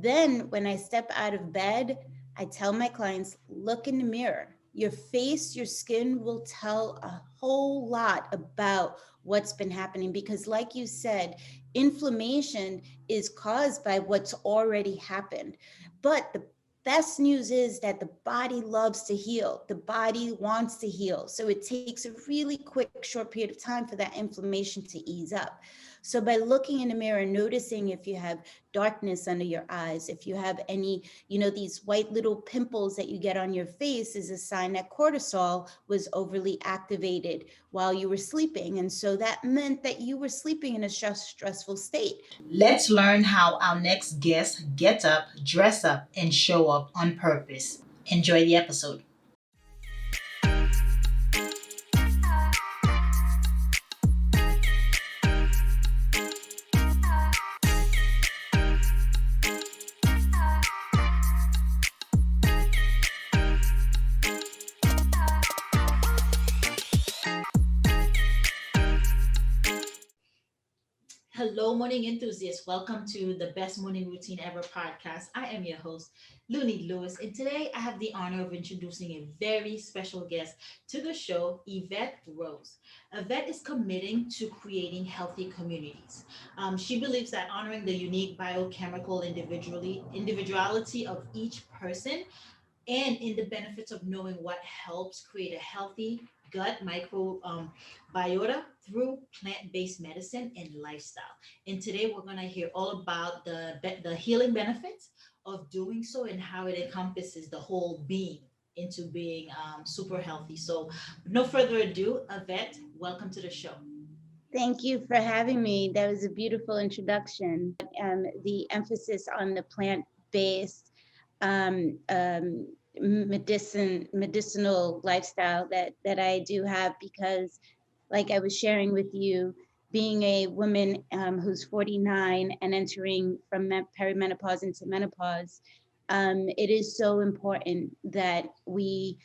Then when I step out of bed, I tell my clients, look in the mirror. Your face, your skin will tell a whole lot about what's been happening because, like you said, inflammation is caused by what's already happened. But the best news is that the body loves to heal. The body wants to heal. So it takes a really quick, short period of time for that inflammation to ease up. So by looking in the mirror and noticing if you have darkness under your eyes, if you have any, these white little pimples that you get on your face, is a sign that cortisol was overly activated while you were sleeping. And so that meant that you were sleeping in a stressful state. Let's learn how our next guest gets up, dress up, and show up on purpose. Enjoy the episode. Hello, morning enthusiasts. Welcome to the Best Morning Routine Ever podcast. I am your host, Looney Lewis, and today I have the honor of introducing a very special guest to the show, Yvette Rose. Yvette is committing to creating healthy communities. She believes that honoring the unique biochemical individuality of each person and in the benefits of knowing what helps create a healthy gut microbiota through plant-based medicine and lifestyle. And today we're going to hear all about the healing benefits of doing so and how it encompasses the whole being into being super healthy. So, no further ado, Yvette, welcome to the show. Thank you for having me. That was a beautiful introduction. The emphasis on the plant-based medicinal lifestyle that I do have, because like I was sharing with you, being a woman who's 49 and entering from perimenopause into menopause, it is so important that we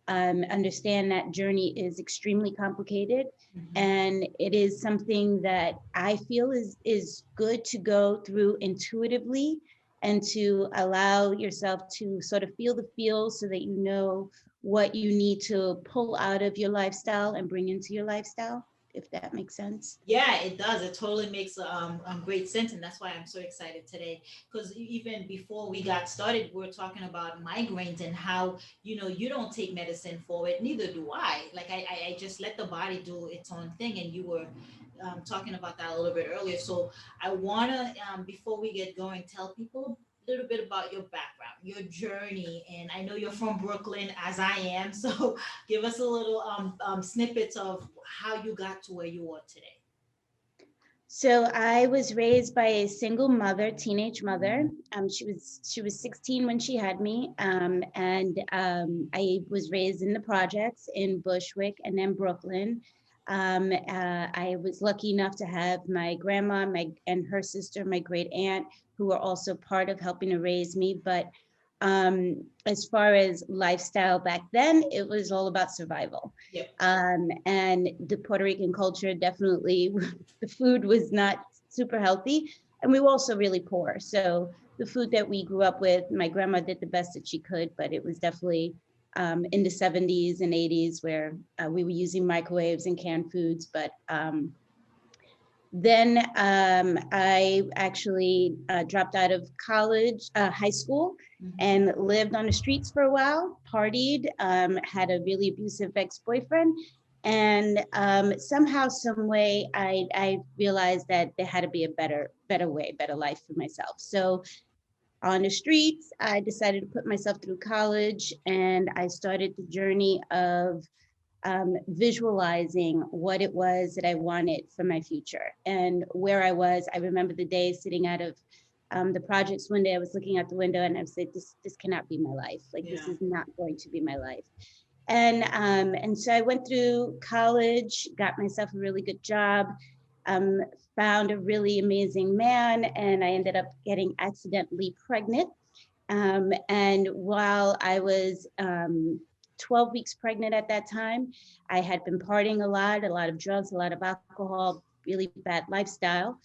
understand that journey is extremely complicated. Mhm. And it is something that I feel is good to go through intuitively and to allow yourself to sort of feel the feels so that you know what you need to pull out of your lifestyle and bring into your lifestyle, if that makes sense. Yeah, it does. It totally makes great sense, and that's why I'm so excited today. Because even before we got started, we were talking about migraines and how you don't take medicine for it. Neither do I. Like I just let the body do its own thing, and you were talking about that a little bit earlier. So I wanna before we get going, tell people a little bit about your background, your journey, and I know you're from Brooklyn, as I am. So give us a little snippets of how you got to where you are today. So I was raised by a single mother, teenage mother. She was 16 when she had me, and I was raised in the projects in Bushwick and then Brooklyn. I was lucky enough to have my grandma, and her sister, my great aunt, who were also part of helping to raise me. But as far as lifestyle back then, it was all about survival. Yep. And the Puerto Rican culture definitely, the food was not super healthy, and we were also really poor. So the food that we grew up with, my grandma did the best that she could, but it was definitely in the 70s and 80s where we were using microwaves and canned foods. But then I actually dropped out of high school, and lived on the streets for a while, partied, had a really abusive ex-boyfriend. And somehow, some way, I realized that there had to be a better way, better life for myself. So on the streets, I decided to put myself through college, and I started the journey of visualizing what it was that I wanted for my future and where I was. I remember the day sitting out of the projects one day. I was looking out the window and I said, "This cannot be my life. Like this Yeah. is not going to be my life." And so I went through college, got myself a really good job, um, found a really amazing man, and I ended up getting accidentally pregnant. And while I was 12 weeks pregnant at that time, I had been partying a lot of drugs, a lot of alcohol, really bad lifestyle.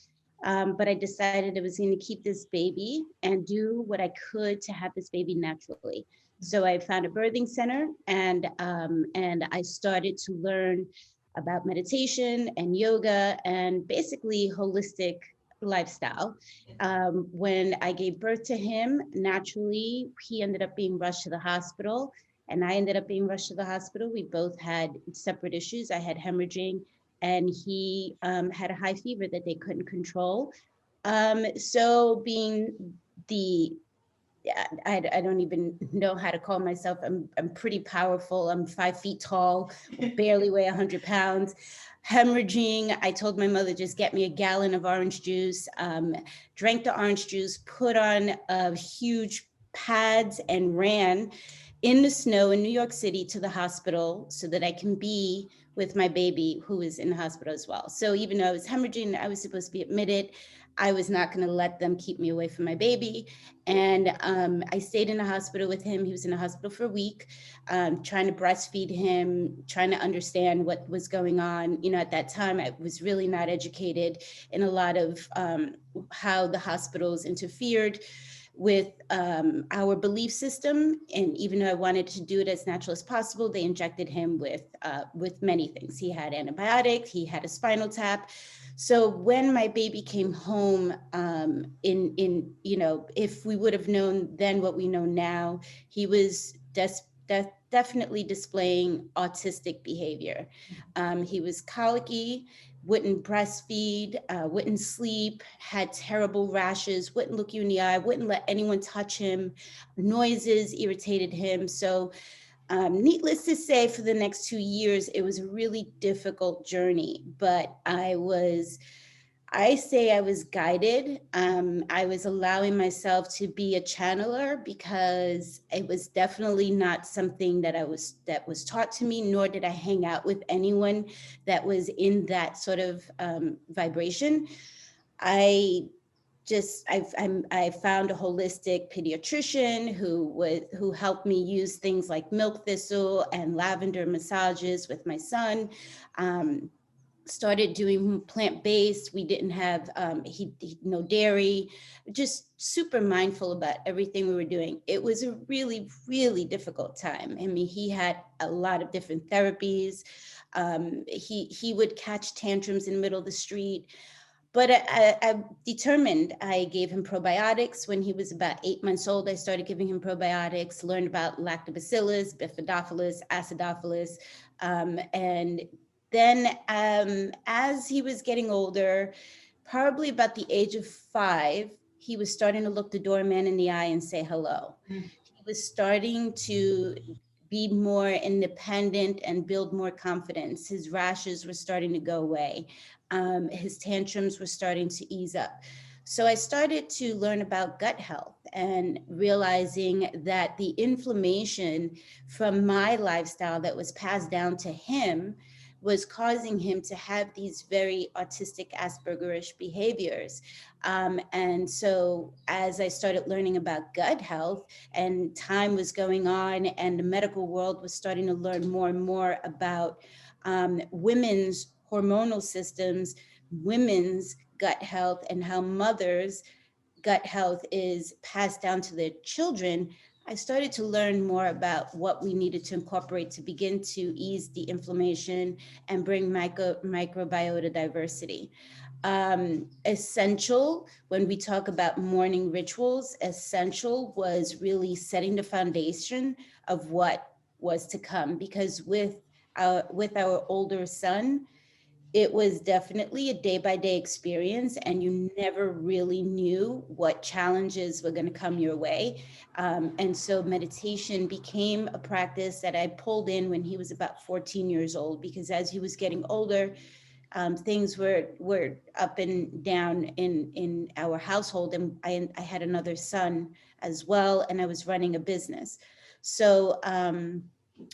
But I decided I was going to keep this baby and do what I could to have this baby naturally. So I found a birthing center, and I started to learn about meditation and yoga and basically holistic lifestyle. When I gave birth to him, naturally, he ended up being rushed to the hospital, and I ended up being rushed to the hospital. We both had separate issues. I had hemorrhaging, and he had a high fever that they couldn't control. So being the I don't even know how to call myself. I'm pretty powerful. I'm 5 feet tall, barely weigh 100 pounds. Hemorrhaging. I told my mother, just get me a gallon of orange juice. Drank the orange juice, put on huge pads, and ran in the snow in New York City to the hospital so that I can be with my baby who is in the hospital as well. So even though I was hemorrhaging, I was supposed to be admitted. I was not going to let them keep me away from my baby. And I stayed in the hospital with him. He was in the hospital for a week, trying to breastfeed him, trying to understand what was going on. You know, at that time, I was really not educated in a lot of how the hospitals interfered with our belief system. And even though I wanted to do it as natural as possible, they injected him with many things. He had antibiotics, he had a spinal tap. So when my baby came home, in if we would have known then what we know now, he was definitely displaying autistic behavior. He was colicky, wouldn't breastfeed, wouldn't sleep, had terrible rashes, wouldn't look you in the eye, wouldn't let anyone touch him. Noises irritated him. So, needless to say, for the next 2 years, it was a really difficult journey, but I say I was guided. I was allowing myself to be a channeler because it was definitely not something that was taught to me, nor did I hang out with anyone that was in that sort of vibration. I I found a holistic pediatrician who helped me use things like milk thistle and lavender massages with my son. Um, Started doing plant-based. We didn't have no dairy, just super mindful about everything we were doing. It was a really, really difficult time. I mean, he had a lot of different therapies. He would catch tantrums in the middle of the street. But I determined. I gave him probiotics when he was about 8 months old. I started giving him probiotics, learned about lactobacillus, bifidobacillus, acidophilus. And then as he was getting older, probably about the age of 5, he was starting to look the doorman in the eye and say hello. Mm. He was starting to be more independent and build more confidence. His rashes were starting to go away. His tantrums were starting to ease up. So I started to learn about gut health and realizing that the inflammation from my lifestyle that was passed down to him was causing him to have these very autistic Aspergerish behaviors. And so as I started learning about gut health, and time was going on, and the medical world was starting to learn more and more about women's hormonal systems, women's gut health, and how mothers' gut health is passed down to their children, I started to learn more about what we needed to incorporate to begin to ease the inflammation and bring microbiota diversity. Essential, when we talk about morning rituals, essential was really setting the foundation of what was to come. Because with our older son, it was definitely a day by day experience, and you never really knew what challenges were going to come your way. And so meditation became a practice that I pulled in when he was about 14 years old, because as he was getting older, things were up and down in our household, and I had another son as well, and I was running a business. So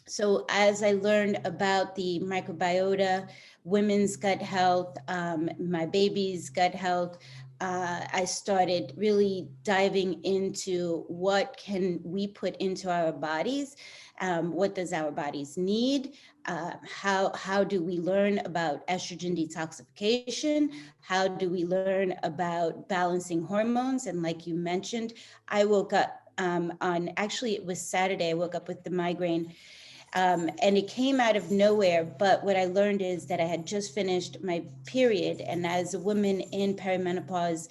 so as I learned about the microbiota, women's gut health, my baby's gut health, I started really diving into what can we put into our bodies, what does our bodies need, how do we learn about estrogen detoxification, how do we learn about balancing hormones, and like you mentioned, I woke up on actually it was Saturday. I woke up with the migraine, and it came out of nowhere. But what I learned is that I had just finished my period. And as a woman in perimenopause,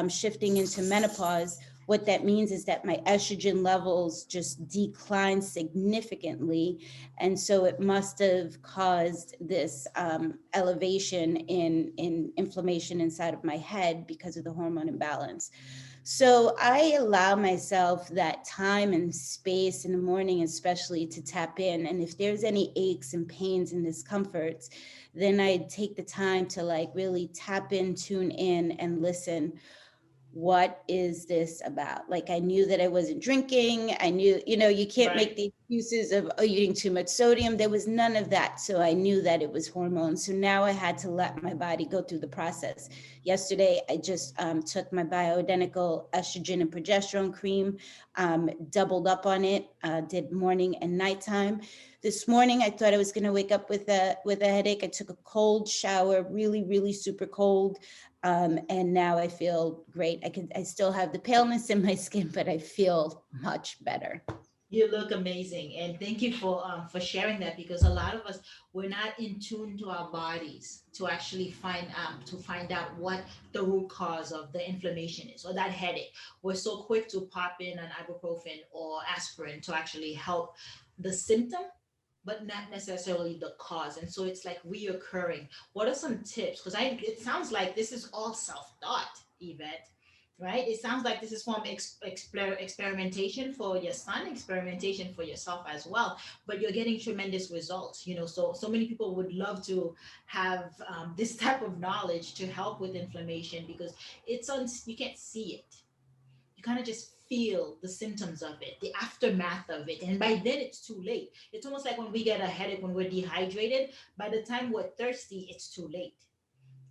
shifting into menopause, what that means is that my estrogen levels just declined significantly. And so it must have caused this elevation in inflammation inside of my head because of the hormone imbalance. So I allow myself that time and space in the morning, especially to tap in. And if there's any aches and pains and discomforts, then I take the time to like really tap in, tune in, and listen. What is this about? Like, I knew that I wasn't drinking. I knew, you can't Right. make the excuses of eating too much sodium. There was none of that. So I knew that it was hormones. So now I had to let my body go through the process. Yesterday, I just took my bioidentical estrogen and progesterone cream, doubled up on it, did morning and nighttime. This morning, I thought I was going to wake up with a headache. I took a cold shower, really, really super cold. And now I feel great. I still have the paleness in my skin, but I feel much better. You look amazing, and thank you for sharing that, because a lot of us, we're not in tune to our bodies to actually find out what the root cause of the inflammation is or that headache. We're so quick to pop in an ibuprofen or aspirin to actually help the symptom, but not necessarily the cause. And so it's like reoccurring. What are some tips? Because it sounds like this is all self-taught, Yvette, right? It sounds like this is from experimentation for your son, experimentation for yourself as well. But you're getting tremendous results. So many people would love to have this type of knowledge to help with inflammation, because you can't see it. You kind of just feel the symptoms of it, the aftermath of it, and by then it's too late. It's almost like when we get a headache when we're dehydrated. By the time we're thirsty, it's too late,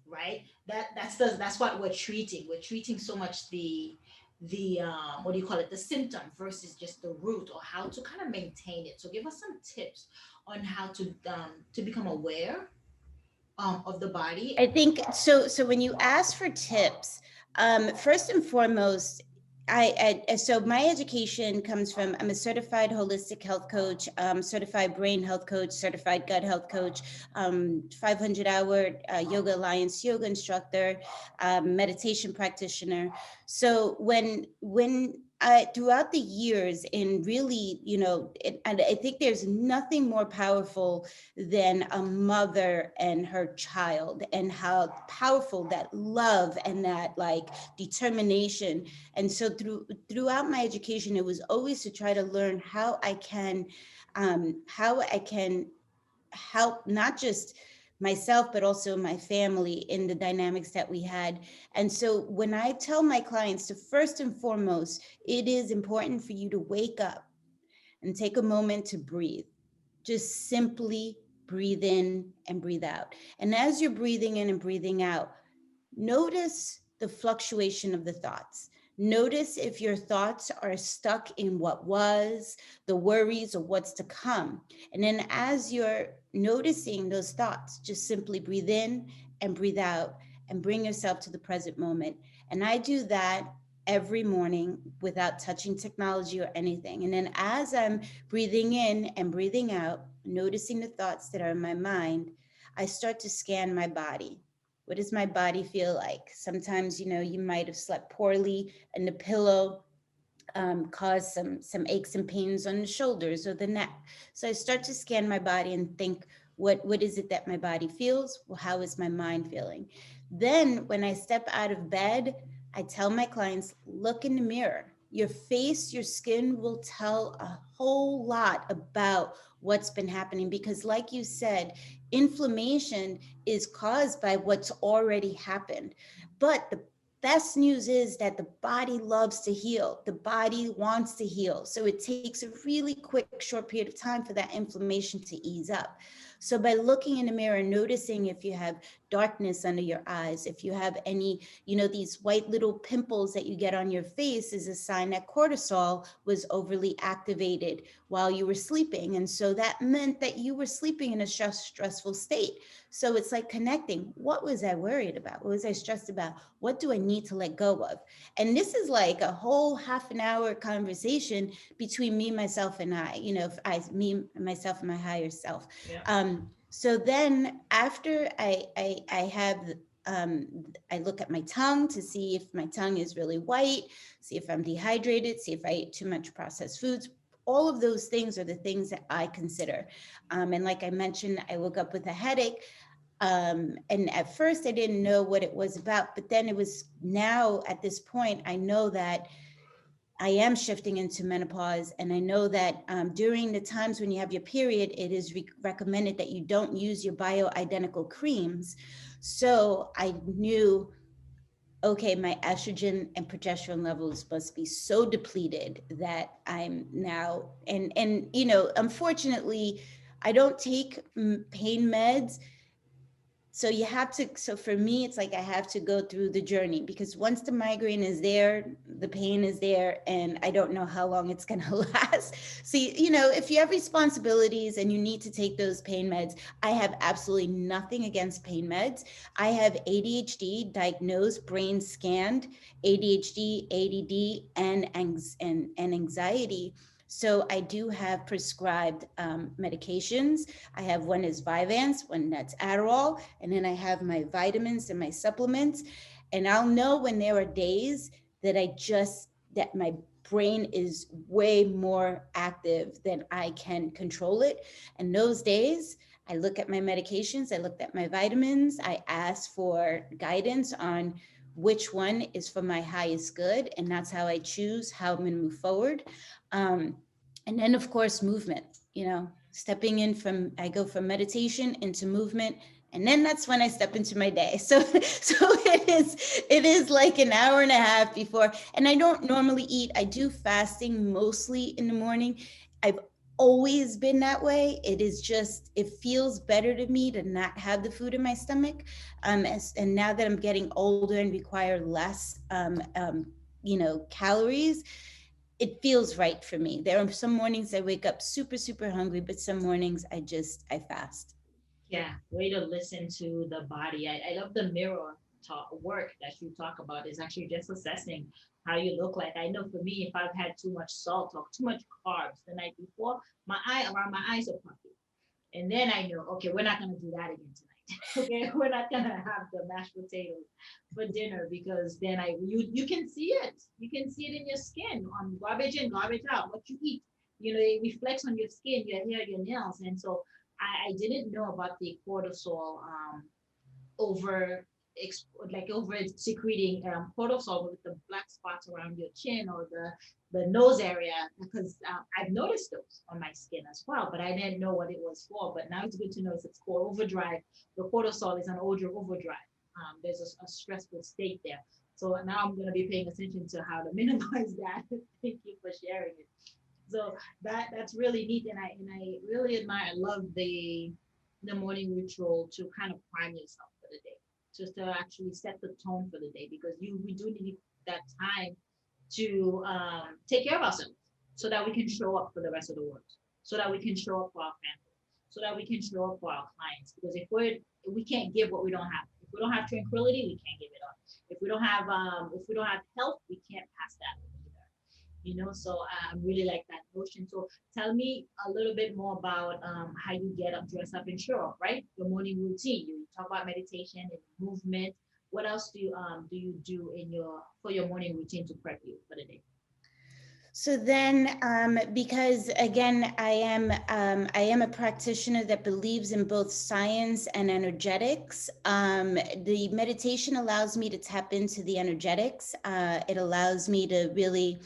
right? That's what we're treating. We're treating so much the what do you call it, the symptom versus just the root, or how to kind of maintain it. So give us some tips on how to become aware of the body. I think so. So when you ask for tips, first and foremost, so my education comes from, I'm a certified holistic health coach, certified brain health coach, certified gut health coach, 500-hour yoga alliance yoga instructor, meditation practitioner. So when throughout the years, and really, and I think there's nothing more powerful than a mother and her child, and how powerful that love and that like determination. And so throughout my education, it was always to try to learn how I can help not just myself but also my family in the dynamics that we had. And so when I tell my clients to, first and foremost, it is important for you to wake up and take a moment to breathe. Just simply breathe in and breathe out. And as you're breathing in and breathing out, notice the fluctuation of the thoughts. Notice if your thoughts are stuck in what was, the worries, or what's to come. And then as you're noticing those thoughts, just simply breathe in and breathe out and bring yourself to the present moment. And I do that every morning without touching technology or anything. And then as I'm breathing in and breathing out, noticing the thoughts that are in my mind, I start to scan my body. What does my body feel like? Sometimes, you might have slept poorly and the pillow caused some aches and pains on the shoulders or the neck. So I start to scan my body and think, what is it that my body feels? Well, how is my mind feeling? Then when I step out of bed, I tell my clients, look in the mirror. Your face, your skin will tell a whole lot about what's been happening, because like you said, inflammation is caused by what's already happened. But the best news is that the body loves to heal. The body wants to heal. So it takes a really quick, short period of time for that inflammation to ease up. So by looking in the mirror, noticing if you have darkness under your eyes, if you have any, these white little pimples that you get on your face, is a sign that cortisol was overly activated while you were sleeping. And so that meant that you were sleeping in a stressful state. So it's like connecting. What was I worried about? What was I stressed about? What do I need to let go of? And this is like a whole half an hour conversation between me, myself, and I, me, myself, and my higher self. Yeah. So then after I have, I look at my tongue to see if my tongue is really white, see if I'm dehydrated, see if I ate too much processed foods. All of those things are the things that I consider. And like I mentioned, I woke up with a headache. And at first I didn't know what it was about, but then it was, now at this point, I know that I am shifting into menopause. And I know that during the times when you have your period, it is recommended that you don't use your bioidentical creams. So I knew, okay, my estrogen and progesterone levels must be so depleted that I'm now, and unfortunately, I don't take pain meds. So you have to, so for me, it's like I have to go through the journey, because once the migraine is there, the pain is there, and I don't know how long it's going to last. So if you have responsibilities and you need to take those pain meds, I have absolutely nothing against pain meds. I have ADHD diagnosed, brain scanned, ADHD, ADD, and anxiety. So I do have prescribed medications. I have, one is Vyvanse, one that's Adderall, and then I have my vitamins and my supplements. And I'll know when there are days that that my brain is way more active than I can control it. And those days, I look at my medications, I looked at my vitamins, I ask for guidance on which one is for my highest good. And that's how I choose how I'm going to move forward. Um, and then, of course, movement, stepping in from, I go from meditation into movement. And then that's when I step into my day. So it is like an hour and a half before, and I don't normally eat. I do fasting mostly in the morning. I've always been that way. It is just, it feels better to me to not have the food in my stomach. And now that I'm getting older and require less, calories, it feels right for me. There are some mornings I wake up super, super hungry, but some mornings I fast. Yeah, way to listen to the body. I love the mirror talk work that you talk about is actually just assessing how you look like. I know for me, if I've had too much salt or too much carbs the night before, my eye around my eyes are puffy. And then I know, okay, we're not gonna do that again tonight. Okay, we're not gonna have the mashed potatoes for dinner because then you can see it. You can see it in your skin on garbage in, garbage out, what you eat. It reflects on your skin, your hair, your nails. And so I didn't know about the cortisol over like over secreting cortisol with the black spots around your chin or the nose area because I've noticed those on my skin as well, but I didn't know what it was for. But now it's good to know it's called overdrive. The cortisol is an overdrive. There's a stressful state there. So now I'm going to be paying attention to how to minimize that. Thank you for sharing it. So that's really neat, and I really admire. I love the morning ritual to kind of prime yourself for the day, just to actually set the tone for the day because we do need that time to take care of ourselves so that we can show up for the rest of the world, so that we can show up for our family, so that we can show up for our clients. Because we can't give what we don't have. If we don't have tranquility, we can't give it up. If we don't have health, we can't pass that on either. So I really like that notion. So tell me a little bit more about how you get up, dress up, and show up, right? Your morning routine. You talk about meditation and movement. What else do you do in your for your morning routine to prep you for the day? So then, because again, I am a practitioner that believes in both science and energetics. The meditation allows me to tap into the energetics. It allows me to really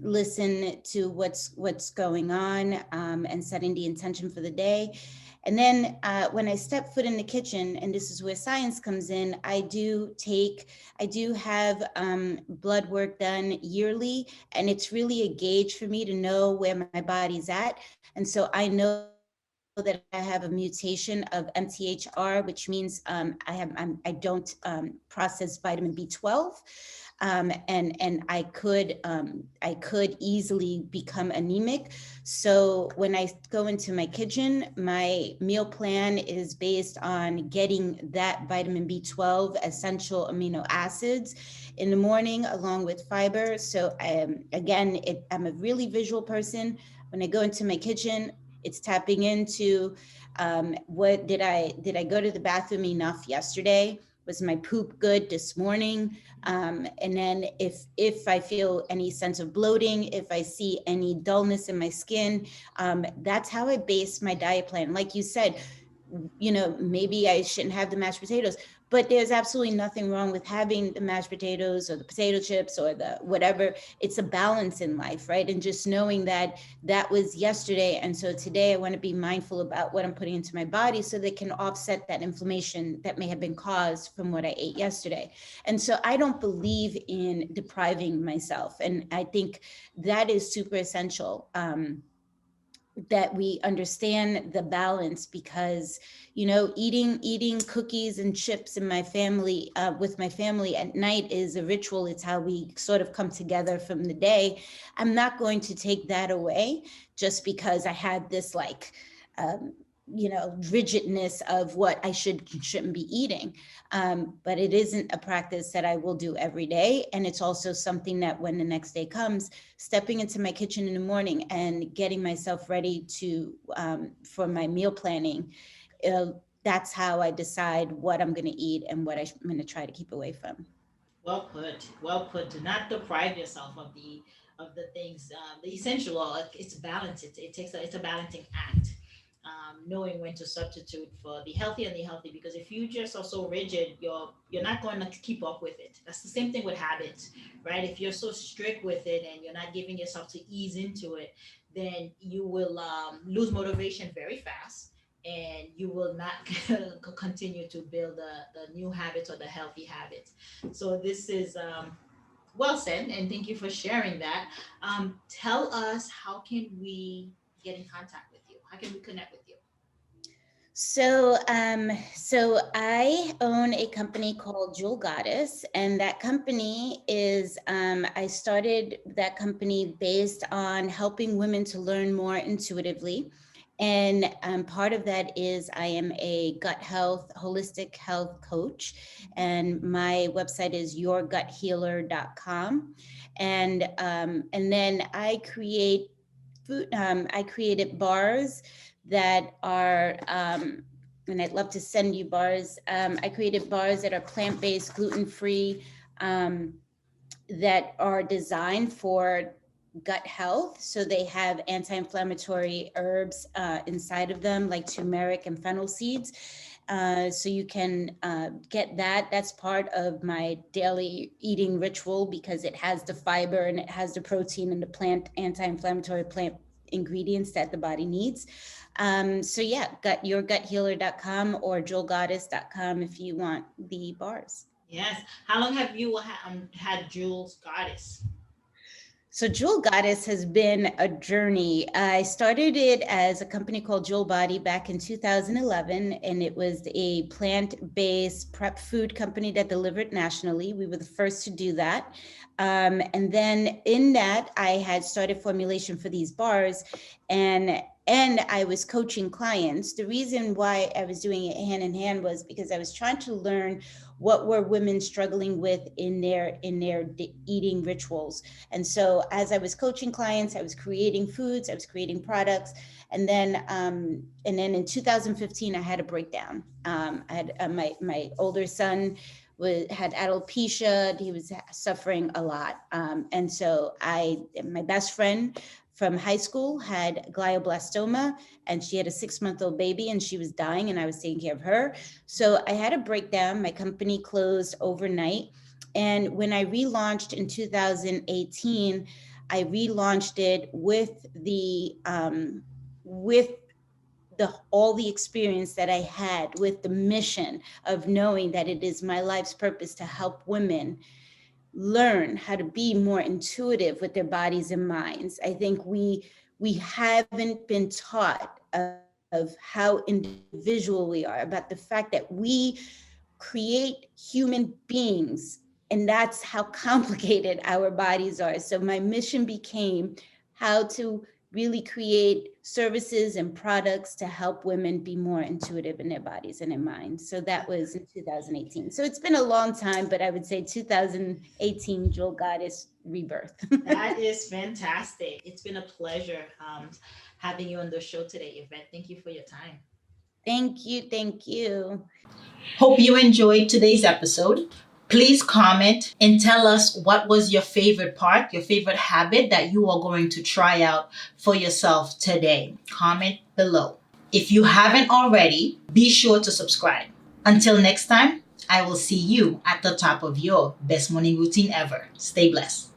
listen to what's going on, and setting the intention for the day. And then when I step foot in the kitchen, and this is where science comes in, I do have blood work done yearly, and it's really a gauge for me to know where my body's at. And so I know that I have a mutation of MTHR, which means I don't process vitamin B12, and I could easily become anemic. So when I go into my kitchen, my meal plan is based on getting that vitamin B12 essential amino acids in the morning along with fiber. So I'm a really visual person. When I go into my kitchen, it's tapping into what did I go to the bathroom enough yesterday? Was my poop good this morning? And then if I feel any sense of bloating, if I see any dullness in my skin, that's how I base my diet plan. Like you said, maybe I shouldn't have the mashed potatoes, but there's absolutely nothing wrong with having the mashed potatoes or the potato chips or the whatever. It's a balance in life, right? And just knowing that that was yesterday. And so today I want to be mindful about what I'm putting into my body so they can offset that inflammation that may have been caused from what I ate yesterday. And so I don't believe in depriving myself. And I think that is super essential. That we understand the balance, because eating cookies and chips in my family with my family at night is a ritual. It's how we sort of come together from the day. I'm not going to take that away just because I had this um, rigidness of what I shouldn't be eating. But it isn't a practice that I will do every day. And it's also something that when the next day comes, stepping into my kitchen in the morning and getting myself ready for my meal planning, uh, that's how I decide what I'm going to eat and what I'm going to try to keep away from. Well put. Well put. Do not deprive yourself of the things, the essential oil. It's balance. It's a balancing act. Knowing when to substitute for the healthy and the healthy, because if you just are so rigid, you're not going to keep up with it. That's the same thing with habits, right? If you're so strict with it and you're not giving yourself to ease into it, then you will lose motivation very fast, and you will not continue to build the new habits or the healthy habits. So this is well said, and thank you for sharing that. Tell us, how can we get in contact with you? How can we connect with you? So I own a company called Jewel Goddess, and that company is, I started that company based on helping women to learn more intuitively. And part of that is I am a gut health, holistic health coach, and my website is yourguthealer.com. And then I created bars that are, and I'd love to send you bars. I created bars that are plant-based, gluten-free, um, that are designed for gut health. So they have anti-inflammatory herbs inside of them, like turmeric and fennel seeds. So you can get that. That's part of my daily eating ritual because it has the fiber and it has the protein and the plant anti-inflammatory plant ingredients that the body needs. So yeah, yourguthealer.com or joelgoddess.com if you want the bars. Yes. How long have you had Jules Goddess? So Jewel Goddess has been a journey. I started it as a company called Joulebody back in 2011, and it was a plant-based prep food company that delivered nationally. We were the first to do that. And then in that, I had started formulation for these bars, and I was coaching clients. The reason why I was doing it hand in hand was because I was trying to learn what were women struggling with in their eating rituals. And so as I was coaching clients, I was creating foods, I was creating products. And then in 2015, I had a breakdown. I had my older son had alopecia. He was suffering a lot. And so my best friend from high school had glioblastoma, and she had a 6-month-old baby and she was dying, and I was taking care of her. So I had a breakdown. My company closed overnight. And when I relaunched in 2018, I relaunched it with the all the experience that I had, with the mission of knowing that it is my life's purpose to help women learn how to be more intuitive with their bodies and minds. I think we haven't been taught of how individual we are, about the fact that we create human beings, and that's how complicated our bodies are. So my mission became how to really create services and products to help women be more intuitive in their bodies and their minds. So that was in 2018. So it's been a long time, but I would say 2018 Jewel Goddess rebirth. That is fantastic. It's been a pleasure having you on the show today, Yvette. Thank you for your time. Thank you. Thank you. Hope you enjoyed today's episode. Please comment and tell us what was your favorite part, your favorite habit that you are going to try out for yourself today. Comment below. If you haven't already, be sure to subscribe. Until next time, I will see you at the top of your best morning routine ever. Stay blessed.